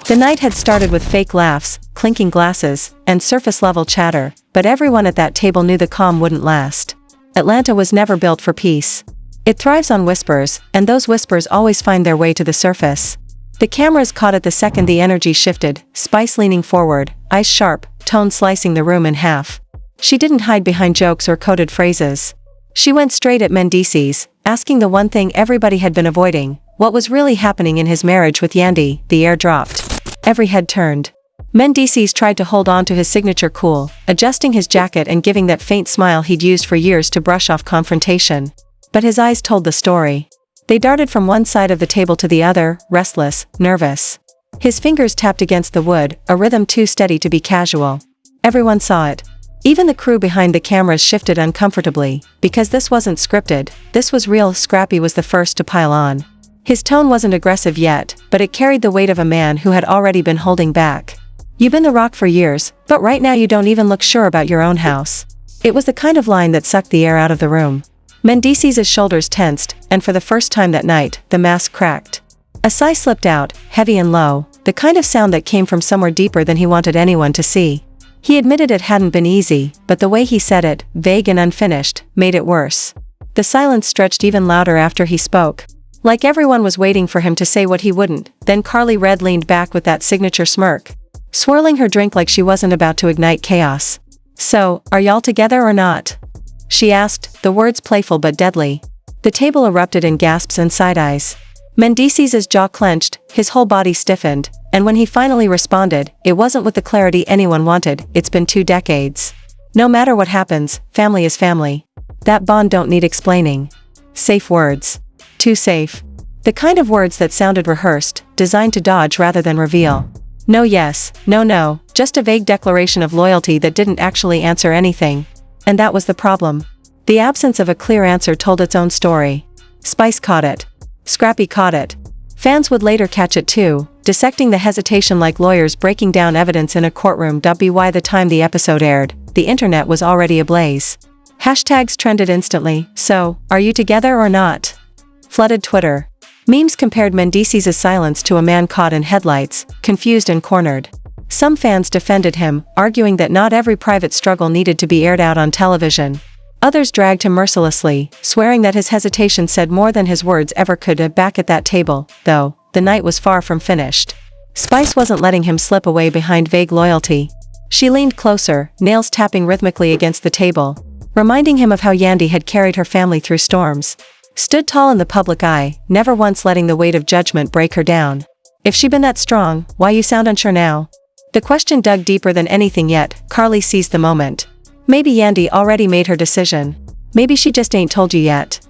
The night had started with fake laughs, clinking glasses, and surface-level chatter, but everyone at that table knew the calm wouldn't last. Atlanta was never built for peace. It thrives on whispers, and those whispers always find their way to the surface. The cameras caught it the second the energy shifted, Spice leaning forward, eyes sharp, tone slicing the room in half. She didn't hide behind jokes or coded phrases. She went straight at Mendeecees, asking the one thing everybody had been avoiding: what was really happening in his marriage with Yandy. The air dropped. Every head turned. Mendeecees tried to hold on to his signature cool, adjusting his jacket and giving that faint smile he'd used for years to brush off confrontation. But his eyes told the story. They darted from one side of the table to the other, restless, nervous. His fingers tapped against the wood, a rhythm too steady to be casual. Everyone saw it. Even the crew behind the cameras shifted uncomfortably, because this wasn't scripted, this was real. Scrappy was the first to pile on. His tone wasn't aggressive yet, but it carried the weight of a man who had already been holding back. "You've been the rock for years, but right now you don't even look sure about your own house." It was the kind of line that sucked the air out of the room. Mendeecees' shoulders tensed, and for the first time that night, the mask cracked. A sigh slipped out, heavy and low, the kind of sound that came from somewhere deeper than he wanted anyone to see. He admitted it hadn't been easy, but the way he said it, vague and unfinished, made it worse. The silence stretched even louder after he spoke. Like everyone was waiting for him to say what he wouldn't. Then Carly Red leaned back with that signature smirk, swirling her drink like she wasn't about to ignite chaos. "So, are y'all together or not?" she asked, the words playful but deadly. The table erupted in gasps and side-eyes. Mendeecees' jaw clenched, his whole body stiffened, and when he finally responded, it wasn't with the clarity anyone wanted. "It's been 2 decades. No matter what happens, family is family. That bond don't need explaining." Safe words. Too safe. The kind of words that sounded rehearsed, designed to dodge rather than reveal. No yes, no no, just a vague declaration of loyalty that didn't actually answer anything. And that was the problem. The absence of a clear answer told its own story. Spice caught it. Scrappy caught it. Fans would later catch it too, dissecting the hesitation like lawyers breaking down evidence in a courtroom. By the time the episode aired, the internet was already ablaze. Hashtags trended instantly. "So, are you together or not?" flooded Twitter. Memes compared Mendeecees' silence to a man caught in headlights, confused and cornered. Some fans defended him, arguing that not every private struggle needed to be aired out on television. Others dragged him mercilessly, swearing that his hesitation said more than his words ever could have. Back at that table, though, the night was far from finished. Spice wasn't letting him slip away behind vague loyalty. She leaned closer, nails tapping rhythmically against the table, reminding him of how Yandy had carried her family through storms. Stood tall in the public eye, never once letting the weight of judgment break her down. "If she been that strong, why you sound unsure now?" The question dug deeper than anything yet. Carly seized the moment. Maybe Yandy already made her decision. Maybe she just ain't told you yet.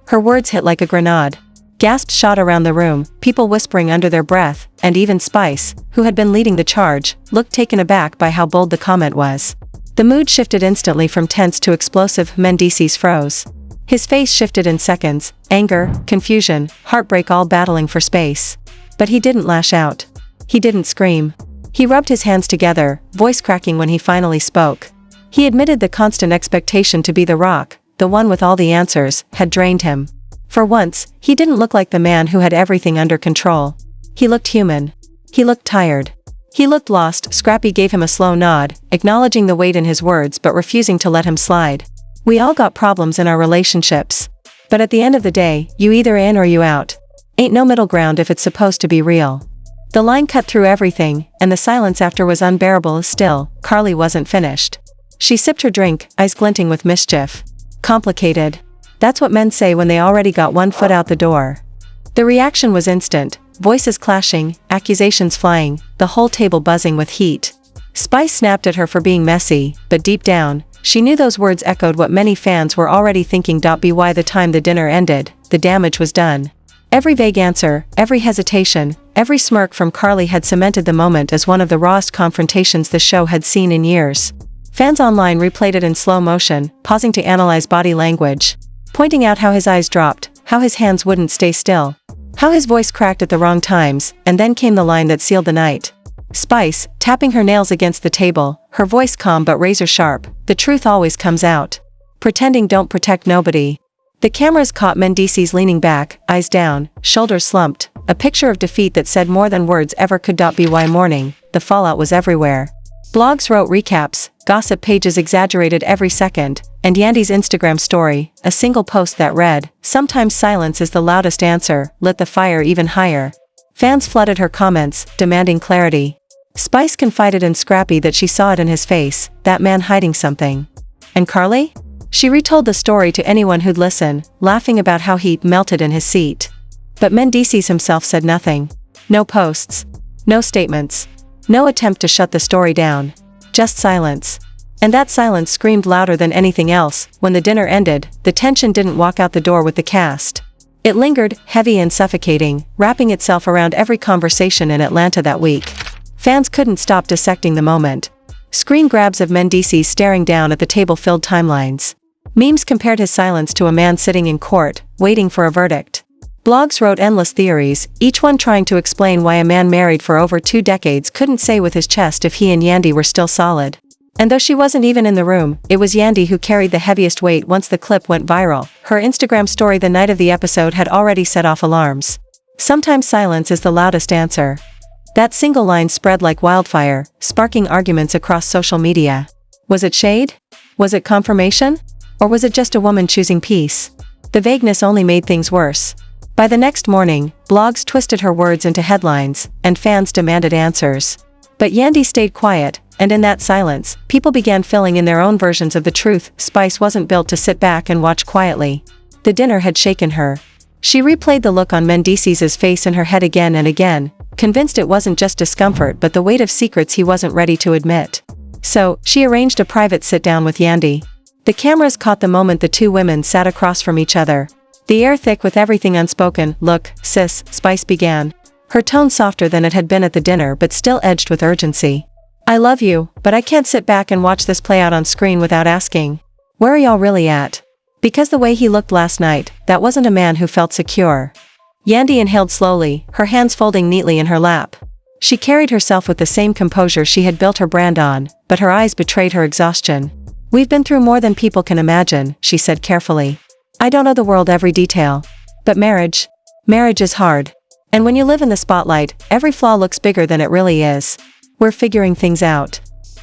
Her words hit like a grenade. Gasps shot around the room, people whispering under their breath, and even Spice, who had been leading the charge, looked taken aback by how bold the comment was. The mood shifted instantly from tense to explosive. Mendeecees froze. His face shifted in seconds, anger, confusion, heartbreak all battling for space. But he didn't lash out. He didn't scream. He rubbed his hands together, voice cracking when he finally spoke. He admitted the constant expectation to be the rock, the one with all the answers, had drained him. For once, he didn't look like the man who had everything under control. He looked human. He looked tired. He looked lost. Scrappy gave him a slow nod, acknowledging the weight in his words but refusing to let him slide. "We all got problems in our relationships. But at the end of the day, you either in or you out. Ain't no middle ground if it's supposed to be real." The line cut through everything, and the silence after was unbearable. Still, Carly wasn't finished. She sipped her drink, eyes glinting with mischief. "Complicated. That's what men say when they already got one foot out the door." The reaction was instant, voices clashing, accusations flying, the whole table buzzing with heat. Spice snapped at her for being messy, but deep down, she knew those words echoed what many fans were already thinking. By the time the dinner ended, the damage was done. Every vague answer, every hesitation, every smirk from Carly had cemented the moment as one of the rawest confrontations the show had seen in years. Fans online replayed it in slow motion, pausing to analyze body language, pointing out how his eyes dropped, how his hands wouldn't stay still, how his voice cracked at the wrong times, and then came the line that sealed the night. Spice, tapping her nails against the table, her voice calm but razor sharp, "The truth always comes out. Pretending don't protect nobody." The cameras caught Mendeecees leaning back, eyes down, shoulders slumped, a picture of defeat that said more than words ever could. By morning, the fallout was everywhere. Blogs wrote recaps, gossip pages exaggerated every second, and Yandy's Instagram story, a single post that read, "Sometimes silence is the loudest answer," lit the fire even higher. Fans flooded her comments, demanding clarity. Spice confided in Scrappy that she saw it in his face, that man hiding something. And Carly? She retold the story to anyone who'd listen, laughing about how he melted in his seat. But Mendeecees himself said nothing. No posts. No statements. No attempt to shut the story down. Just silence. And that silence screamed louder than anything else. When the dinner ended, the tension didn't walk out the door with the cast. It lingered, heavy and suffocating, wrapping itself around every conversation in Atlanta that week. Fans couldn't stop dissecting the moment. Screen grabs of Mendeecees staring down at the table-filled timelines. Memes compared his silence to a man sitting in court, waiting for a verdict. Blogs wrote endless theories, each one trying to explain why a man married for over 2 decades couldn't say with his chest if he and Yandy were still solid. And though she wasn't even in the room, it was Yandy who carried the heaviest weight once the clip went viral. Her Instagram story the night of the episode had already set off alarms. Sometimes silence is the loudest answer. That single line spread like wildfire, sparking arguments across social media. Was it shade? Was it confirmation? Or was it just a woman choosing peace? The vagueness only made things worse. By the next morning, blogs twisted her words into headlines, and fans demanded answers. But Yandy stayed quiet, and in that silence, people began filling in their own versions of the truth. Spice wasn't built to sit back and watch quietly. The dinner had shaken her. She replayed the look on Mendeecees' face in her head again and again, convinced it wasn't just discomfort but the weight of secrets he wasn't ready to admit. So, she arranged a private sit-down with Yandy. The cameras caught the moment the two women sat across from each other. The air thick with everything unspoken. "Look, sis," Spice began. Her tone softer than it had been at the dinner but still edged with urgency. "I love you, but I can't sit back and watch this play out on screen without asking. Where are y'all really at? Because the way he looked last night, that wasn't a man who felt secure." Yandy inhaled slowly, her hands folding neatly in her lap. She carried herself with the same composure she had built her brand on, but her eyes betrayed her exhaustion. "We've been through more than people can imagine," she said carefully. "I don't know the world every detail. But marriage is hard. And when you live in the spotlight, every flaw looks bigger than it really is. We're figuring things out."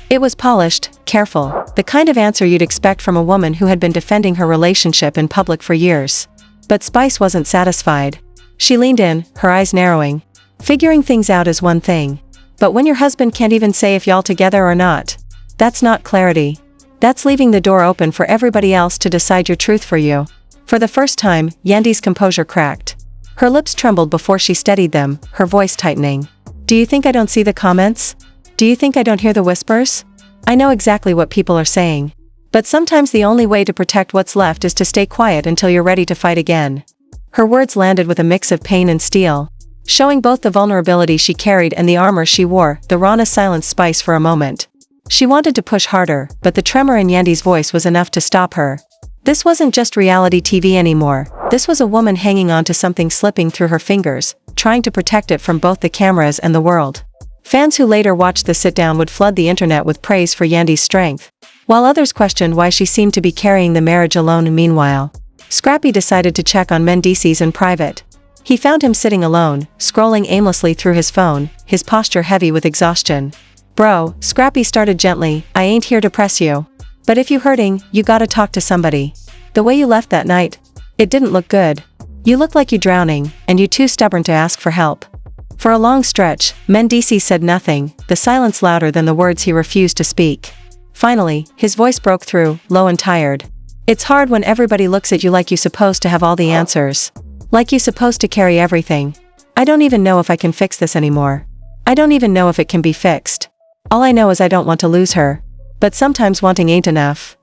It was polished, careful, the kind of answer you'd expect from a woman who had been defending her relationship in public for years. But Spice wasn't satisfied. She leaned in, her eyes narrowing. "Figuring things out is one thing. But when your husband can't even say if y'all together or not, that's not clarity. That's leaving the door open for everybody else to decide your truth for you." For the first time, Yandy's composure cracked. Her lips trembled before she steadied them, her voice tightening. "Do you think I don't see the comments? Do you think I don't hear the whispers? I know exactly what people are saying. But sometimes the only way to protect what's left is to stay quiet until you're ready to fight again." Her words landed with a mix of pain and steel, showing both the vulnerability she carried and the armor she wore. The rawness silenced Spice for a moment. She wanted to push harder, but the tremor in Yandy's voice was enough to stop her. This wasn't just reality TV anymore. This was a woman hanging on to something slipping through her fingers, trying to protect it from both the cameras and the world. Fans who later watched the sit-down would flood the internet with praise for Yandy's strength, while others questioned why she seemed to be carrying the marriage alone. Meanwhile, Scrappy decided to check on Mendeecees in private. He found him sitting alone, scrolling aimlessly through his phone, his posture heavy with exhaustion. "Bro," Scrappy started gently, "I ain't here to press you. But if you hurting, you gotta talk to somebody. The way you left that night, it didn't look good. You look like you drowning, and you too stubborn to ask for help." For a long stretch, Mendeecees said nothing, the silence louder than the words he refused to speak. Finally, his voice broke through, low and tired. "It's hard when everybody looks at you like you're supposed to have all the answers. Like you're supposed to carry everything. I don't even know if I can fix this anymore. I don't even know if it can be fixed. All I know is I don't want to lose her. But sometimes wanting ain't enough."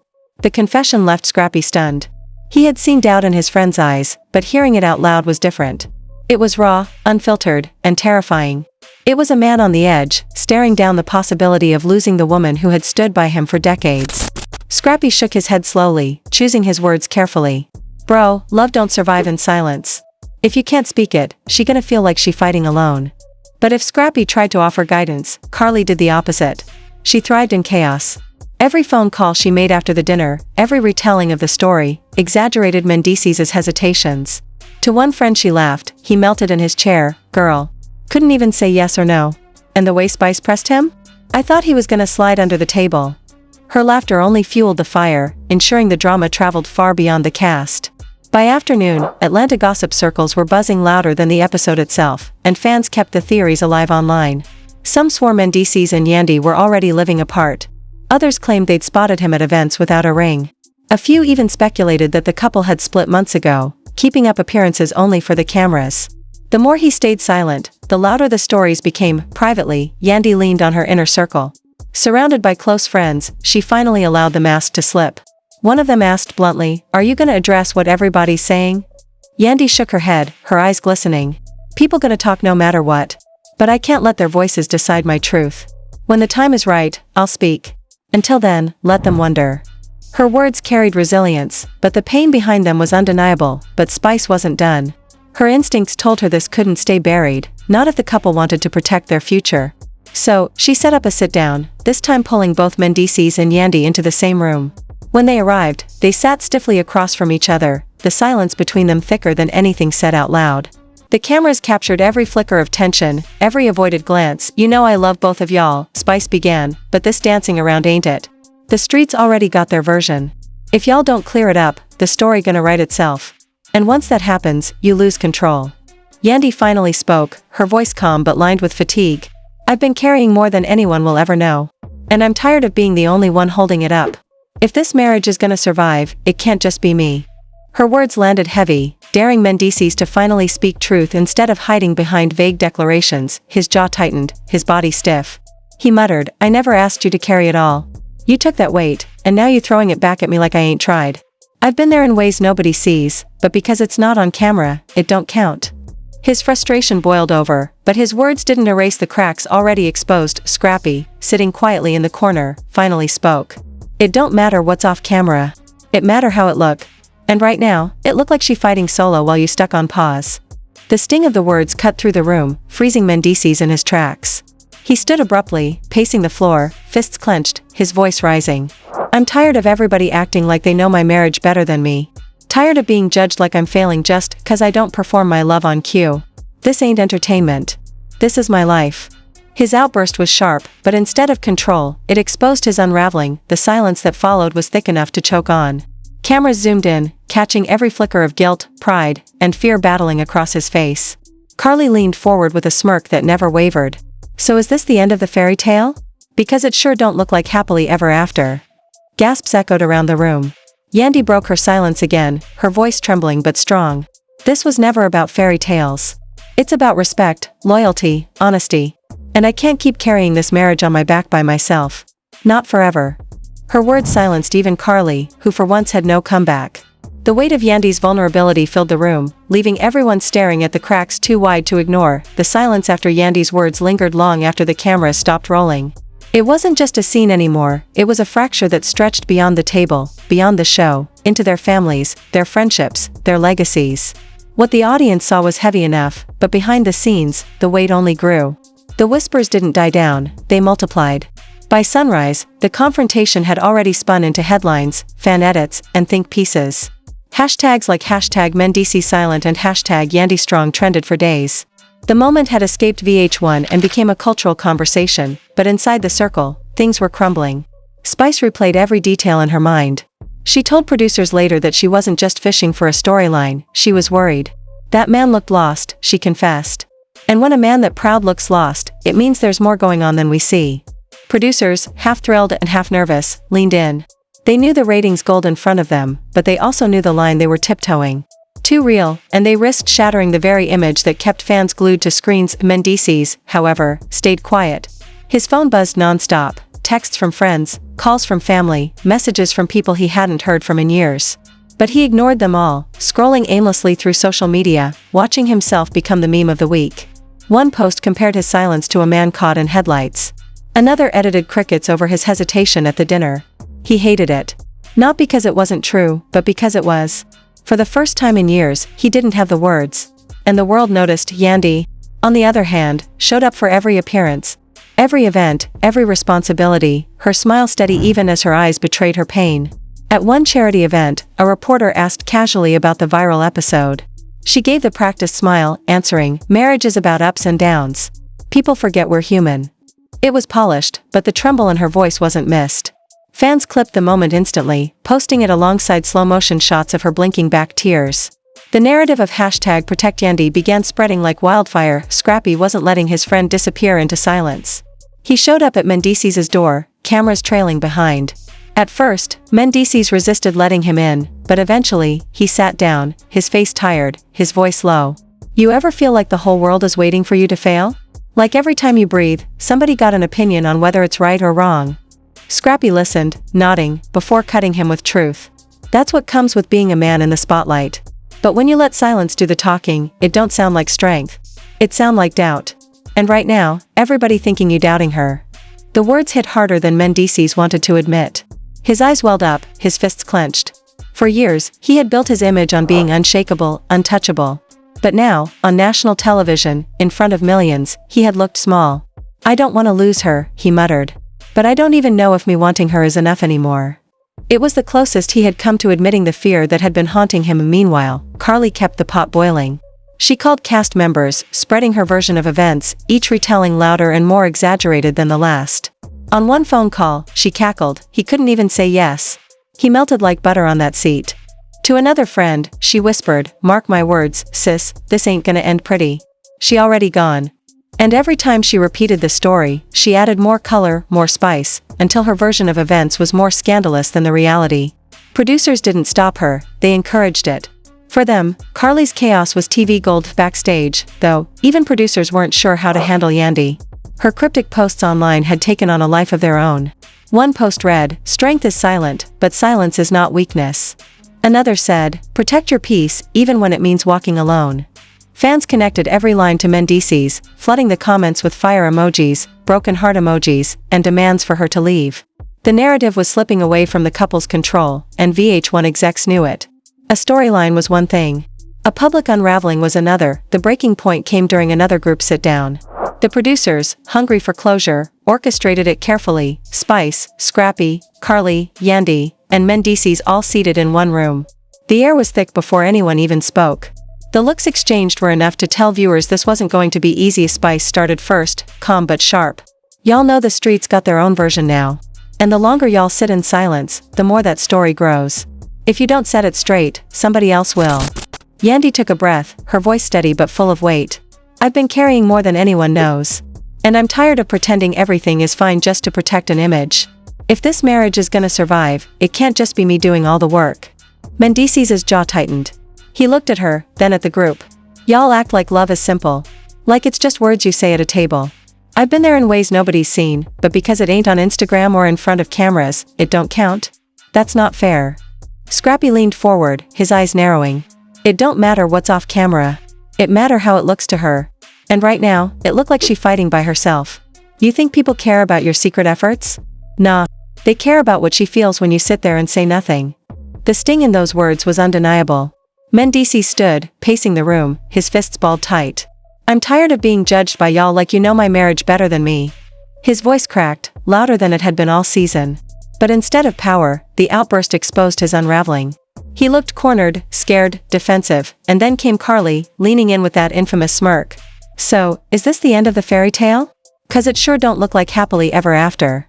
The confession left Scrappy stunned. He had seen doubt in his friend's eyes, but hearing it out loud was different. It was raw, unfiltered, and terrifying. It was a man on the edge, staring down the possibility of losing the woman who had stood by him for decades. Scrappy shook his head slowly, choosing his words carefully. "Bro, love don't survive in silence. If you can't speak it, she gonna feel like she fighting alone." But if Scrappy tried to offer guidance, Carly did the opposite. She thrived in chaos. Every phone call she made after the dinner, every retelling of the story, exaggerated Mendeecees' hesitations. To one friend she laughed, he melted in his chair, girl. Couldn't even say yes or no. And the way Spice pressed him? I thought he was gonna slide under the table. Her laughter only fueled the fire, ensuring the drama traveled far beyond the cast. By afternoon, Atlanta gossip circles were buzzing louder than the episode itself, and fans kept the theories alive online. Some swore Mendeecees and Yandy were already living apart. Others claimed they'd spotted him at events without a ring. A few even speculated that the couple had split months ago, keeping up appearances only for the cameras. The more he stayed silent, the louder the stories became. Privately, Yandy leaned on her inner circle. Surrounded by close friends, she finally allowed the mask to slip. One of them asked bluntly, "Are you gonna address what everybody's saying?" Yandy shook her head, her eyes glistening. "People gonna talk no matter what. But I can't let their voices decide my truth. When the time is right, I'll speak. Until then, let them wonder." Her words carried resilience, but the pain behind them was undeniable. But Spice wasn't done. Her instincts told her this couldn't stay buried, not if the couple wanted to protect their future. So, she set up a sit-down, this time pulling both Mendeecees and Yandy into the same room. When they arrived, they sat stiffly across from each other, the silence between them thicker than anything said out loud. The cameras captured every flicker of tension, every avoided glance. "You know I love both of y'all," Spice began, "but this dancing around ain't it. The streets already got their version. If y'all don't clear it up, the story gonna write itself. And once that happens, you lose control." Yandy finally spoke, her voice calm but lined with fatigue. "I've been carrying more than anyone will ever know. And I'm tired of being the only one holding it up. If this marriage is gonna survive, it can't just be me." Her words landed heavy, daring Mendeecees to finally speak truth instead of hiding behind vague declarations. His jaw tightened, his body stiff. He muttered, "I never asked you to carry it all. You took that weight, and now you throwing it back at me like I ain't tried. I've been there in ways nobody sees, but because it's not on camera, it don't count." His frustration boiled over, but his words didn't erase the cracks already exposed. Scrappy, sitting quietly in the corner, finally spoke. "It don't matter what's off camera. It matter how it look. And right now, it looked like she fighting solo while you stuck on pause." The sting of the words cut through the room, freezing Mendeecees in his tracks. He stood abruptly, pacing the floor, fists clenched, his voice rising. "I'm tired of everybody acting like they know my marriage better than me. Tired of being judged like I'm failing just 'cause I don't perform my love on cue. This ain't entertainment. This is my life." His outburst was sharp, but instead of control, it exposed his unraveling. The silence that followed was thick enough to choke on. Cameras zoomed in, catching every flicker of guilt, pride, and fear battling across his face. Carly leaned forward with a smirk that never wavered. "So is this the end of the fairy tale? Because it sure don't look like happily ever after." Gasps echoed around the room. Yandy broke her silence again, her voice trembling but strong. "This was never about fairy tales. It's about respect, loyalty, honesty. And I can't keep carrying this marriage on my back by myself. Not forever." Her words silenced even Carly, who for once had no comeback. The weight of Yandy's vulnerability filled the room, leaving everyone staring at the cracks too wide to ignore. The silence after Yandy's words lingered long after the camera stopped rolling. It wasn't just a scene anymore, it was a fracture that stretched beyond the table, beyond the show, into their families, their friendships, their legacies. What the audience saw was heavy enough, but behind the scenes, the weight only grew. The whispers didn't die down, they multiplied. By sunrise, the confrontation had already spun into headlines, fan edits, and think pieces. Hashtags like #MendeeceesSilent and #YandyStrong trended for days. The moment had escaped VH1 and became a cultural conversation, but inside the circle, things were crumbling. Spice replayed every detail in her mind. She told producers later that she wasn't just fishing for a storyline, she was worried. "That man looked lost," she confessed. And when a man that proud looks lost, it means there's more going on than we see. Producers, half thrilled and half nervous, leaned in. They knew the ratings gold in front of them, but they also knew the line they were tiptoeing. Too real, and they risked shattering the very image that kept fans glued to screens. Mendeecees, however, stayed quiet. His phone buzzed non-stop, texts from friends, calls from family, messages from people he hadn't heard from in years. But he ignored them all, scrolling aimlessly through social media, watching himself become the meme of the week. One post compared his silence to a man caught in headlights. Another edited crickets over his hesitation at the dinner. He hated it. Not because it wasn't true, but because it was. For the first time in years, he didn't have the words. And the world noticed. Yandy, on the other hand, showed up for every appearance. Every event, every responsibility, her smile steady even as her eyes betrayed her pain. At one charity event, a reporter asked casually about the viral episode. She gave the practiced smile, answering, "Marriage is about ups and downs. People forget we're human." It was polished, but the tremble in her voice wasn't missed. Fans clipped the moment instantly, posting it alongside slow-motion shots of her blinking back tears. The narrative of #ProtectYandy began spreading like wildfire. Scrappy wasn't letting his friend disappear into silence. He showed up at Mendeecees' door, cameras trailing behind. At first, Mendeecees resisted letting him in, but eventually, he sat down, his face tired, his voice low. "You ever feel like the whole world is waiting for you to fail? Like every time you breathe, somebody got an opinion on whether it's right or wrong?" Scrappy listened, nodding, before cutting him with truth. "That's what comes with being a man in the spotlight. But when you let silence do the talking, it don't sound like strength. It sound like doubt. And right now, everybody thinking you doubting her." The words hit harder than Mendeecees wanted to admit. His eyes welled up, his fists clenched. For years, he had built his image on being unshakable, untouchable. But now, on national television, in front of millions, he had looked small. "I don't want to lose her," he muttered. "But I don't even know if me wanting her is enough anymore." It was the closest he had come to admitting the fear that had been haunting him. Meanwhile, Carly kept the pot boiling. She called cast members, spreading her version of events, each retelling louder and more exaggerated than the last. On one phone call, she cackled, "He couldn't even say yes. He melted like butter on that seat." To another friend, she whispered, "Mark my words, sis, this ain't gonna end pretty. She already gone." And every time she repeated the story, she added more color, more spice, until her version of events was more scandalous than the reality. Producers didn't stop her, they encouraged it. For them, Carly's chaos was TV gold backstage, though, even producers weren't sure how to handle Yandy. Her cryptic posts online had taken on a life of their own. One post read, "Strength is silent, but silence is not weakness." Another said, "Protect your peace, even when it means walking alone." Fans connected every line to Mendeecees, flooding the comments with fire emojis, broken heart emojis, and demands for her to leave. The narrative was slipping away from the couple's control, and VH1 execs knew it. A storyline was one thing. A public unraveling was another. The breaking point came during another group sit-down. The producers, hungry for closure, orchestrated it carefully. Spice, Scrappy, Carly, Yandy, and Mendeecees all seated in one room. The air was thick before anyone even spoke. The looks exchanged were enough to tell viewers this wasn't going to be easy. Spice started first, calm but sharp. "Y'all know the streets got their own version now. And the longer y'all sit in silence, the more that story grows. If you don't set it straight, somebody else will." Yandy took a breath, her voice steady but full of weight. "I've been carrying more than anyone knows. And I'm tired of pretending everything is fine just to protect an image. If this marriage is gonna survive, it can't just be me doing all the work." Mendeecees' jaw tightened. He looked at her, then at the group. "Y'all act like love is simple. Like it's just words you say at a table. I've been there in ways nobody's seen, but because it ain't on Instagram or in front of cameras, it don't count? That's not fair." Scrappy leaned forward, his eyes narrowing. "It don't matter what's off camera. It matter how it looks to her. And right now, it looked like she fighting by herself. You think people care about your secret efforts? Nah. They care about what she feels when you sit there and say nothing." The sting in those words was undeniable. Mendeecees stood, pacing the room, his fists balled tight. "I'm tired of being judged by y'all like you know my marriage better than me." His voice cracked, louder than it had been all season. But instead of power, the outburst exposed his unraveling. He looked cornered, scared, defensive, and then came Carly, leaning in with that infamous smirk. "So, is this the end of the fairy tale? 'Cause it sure don't look like happily ever after."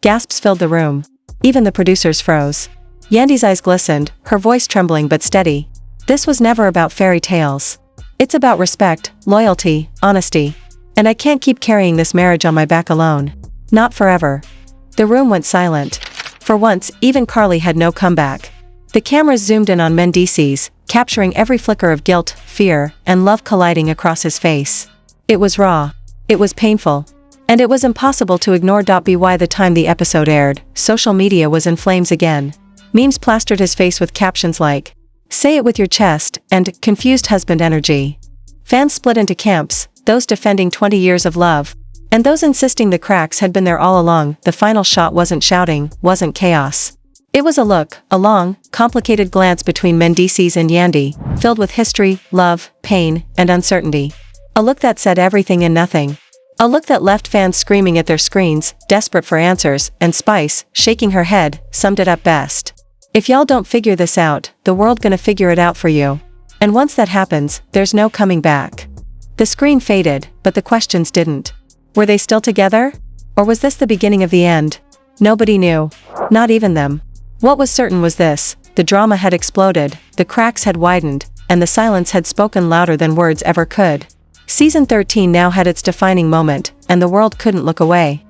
Gasps filled the room. Even the producers froze. Yandy's eyes glistened, her voice trembling but steady. "This was never about fairy tales. It's about respect, loyalty, honesty. And I can't keep carrying this marriage on my back alone. Not forever." The room went silent. For once, even Carly had no comeback. The cameras zoomed in on Mendeecees, capturing every flicker of guilt, fear, and love colliding across his face. It was raw. It was painful. And it was impossible to ignore. By the time the episode aired, social media was in flames again. Memes plastered his face with captions like, "Say it with your chest," and "Confused husband energy." Fans split into camps, those defending 20 years of love, and those insisting the cracks had been there all along. The final shot wasn't shouting, wasn't chaos. It was a look, a long, complicated glance between Mendeecees and Yandy, filled with history, love, pain, and uncertainty. A look that said everything and nothing. A look that left fans screaming at their screens, desperate for answers, and Spice, shaking her head, summed it up best. "If y'all don't figure this out, the world gonna figure it out for you." And once that happens, there's no coming back. The screen faded, but the questions didn't. Were they still together? Or was this the beginning of the end? Nobody knew. Not even them. What was certain was this: the drama had exploded, the cracks had widened, and the silence had spoken louder than words ever could. Season 13 now had its defining moment, and the world couldn't look away.